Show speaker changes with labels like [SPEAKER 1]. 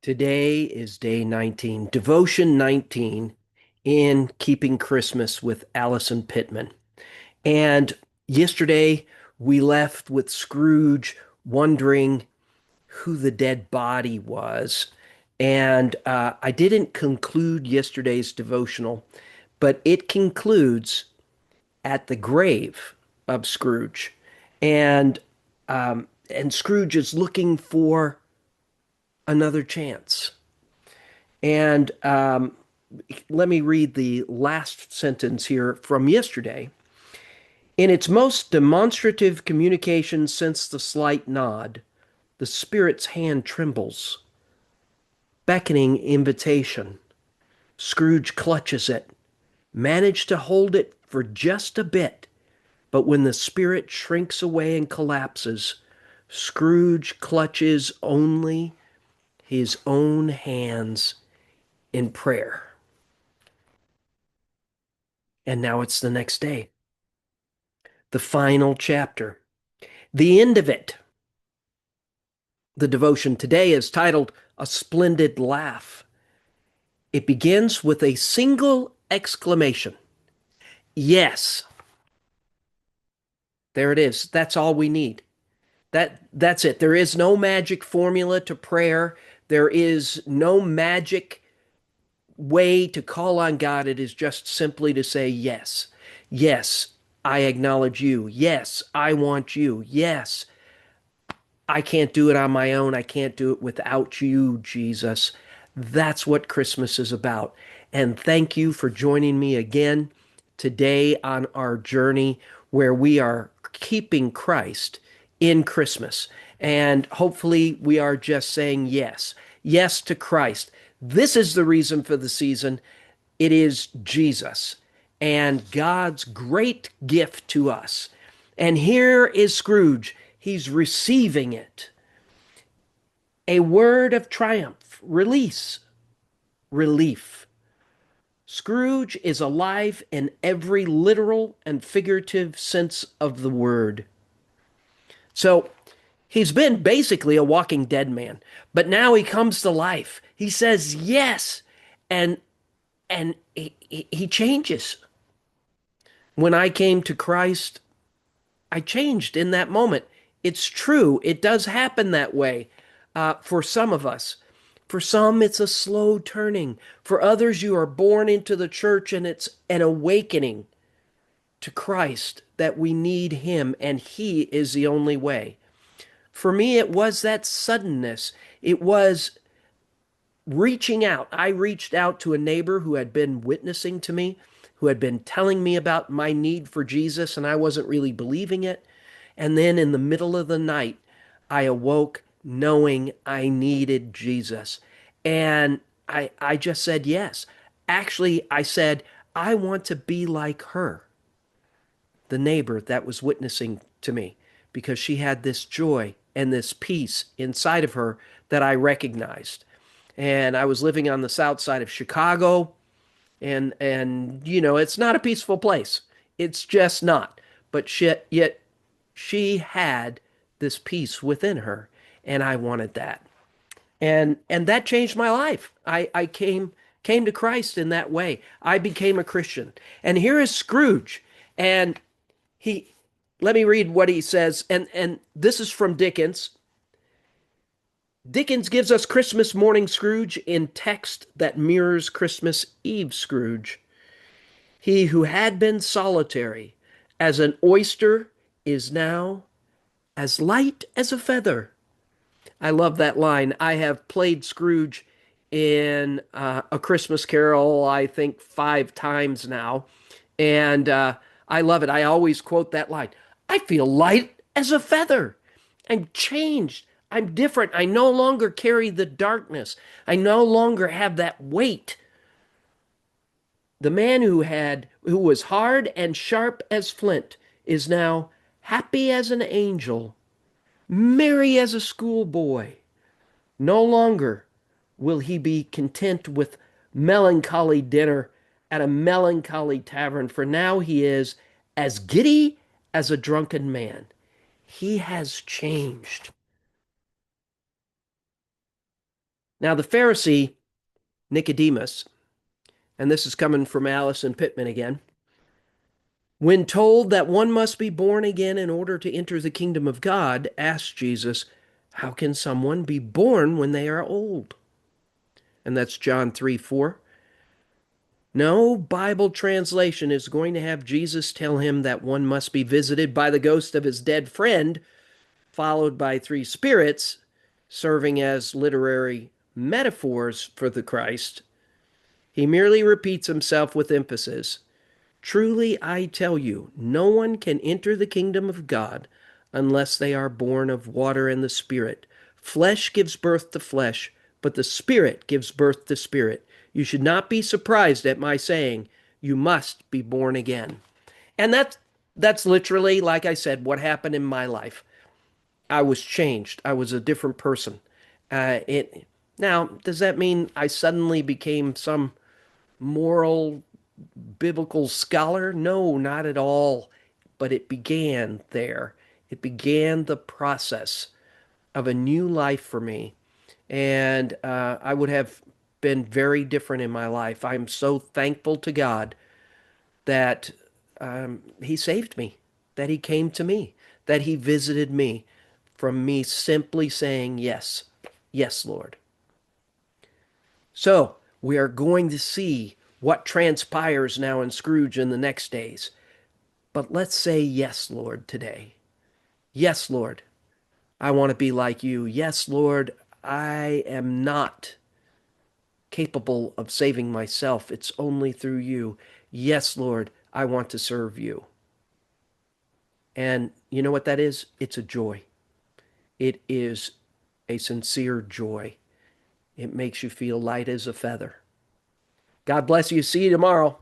[SPEAKER 1] Today is day 19, devotion 19 in Keeping Christmas with Allison Pittman. And yesterday we left with Scrooge wondering who the dead body was. And I didn't conclude yesterday's devotional, but it concludes at the grave of Scrooge. And and Scrooge is looking for another chance. And let me read the last sentence here from yesterday. In its most demonstrative communication since the slight nod, the spirit's hand trembles, beckoning invitation. Scrooge clutches it, managed to hold it for just a bit, but when the spirit shrinks away and collapses, Scrooge clutches only his own hands in prayer. And now it's the next day, the final chapter, the end of it. The devotion today is titled A Splendid Laugh. It begins with a single exclamation. Yes, there it is. That's all we need. That's it. There is no magic formula to prayer. There is no magic way to call on God. It is just simply to say yes. Yes, I acknowledge you. Yes, I want you. Yes, I can't do it on my own. I can't do it without you, Jesus. That's what Christmas is about. And thank you for joining me again today on our journey where we are keeping Christ in Christmas. And hopefully, we are just saying yes, yes to Christ. This is the reason for the season. It is Jesus and God's great gift to us. And here is Scrooge. He's receiving it. A word of triumph, release, relief. Scrooge is alive in every literal and figurative sense of the word. So he's been basically a walking dead man, but now he comes to life. He says yes, and he changes. When I came to Christ, I changed in that moment. It's true. It does happen that way for some of us. For some, it's a slow turning. For others, you are born into the church and it's an awakening to Christ that we need Him and He is the only way. For me, it was that suddenness. It was reaching out. I reached out to a neighbor who had been witnessing to me, who had been telling me about my need for Jesus, and I wasn't really believing it. And then in the middle of the night, I awoke knowing I needed Jesus. And I just said yes. Actually, I said, I want to be like her, the neighbor that was witnessing to me, because she had this joy and this peace inside of her that I recognized. And I was living on the south side of Chicago, and it's not a peaceful place. It's just not. But yet she had this peace within her, and I wanted that. And that changed my life. I came to Christ in that way. I became a Christian. And here is Scrooge, and he let me read what he says, and this is from Dickens. Dickens gives us Christmas morning Scrooge in text that mirrors Christmas Eve Scrooge. He who had been solitary as an oyster is now as light as a feather. I love that line. I have played Scrooge in A Christmas Carol, I think 5 times now. And I love it. I always quote that line. I feel light as a feather. I'm changed. I'm different. I no longer carry the darkness. I no longer have that weight. The man who was hard and sharp as flint is now happy as an angel, merry as a schoolboy. No longer will he be content with melancholy dinner at a melancholy tavern, for now he is as giddy as a drunken man. He has changed. Now, the Pharisee, Nicodemus, and this is coming from Allison Pittman again, when told that one must be born again in order to enter the kingdom of God, asked Jesus, how can someone be born when they are old? And that's John 3:4. No Bible translation is going to have Jesus tell him that one must be visited by the ghost of his dead friend, followed by three spirits, serving as literary metaphors for the Christ. He merely repeats himself with emphasis. Truly, I tell you, no one can enter the kingdom of God unless they are born of water and the Spirit. Flesh gives birth to flesh, but the Spirit gives birth to spirit. You should not be surprised at my saying, you must be born again. And that's literally, like I said, what happened in my life. I was changed. I was a different person. It now, does that mean I suddenly became some moral biblical scholar? No, not at all. But it began there. It began the process of a new life for me. And I would have been very different in my life. I'm so thankful to God that He saved me, that He came to me, that He visited me from me simply saying, yes, yes, Lord. So we are going to see what transpires now in Scrooge in the next days. But let's say yes, Lord, today. Yes, Lord, I want to be like you. Yes, Lord, I am not capable of saving myself. It's only through you. Yes, Lord, I want to serve you. And you know what that is? It's a joy. It is a sincere joy. It makes you feel light as a feather. God bless you. See you tomorrow.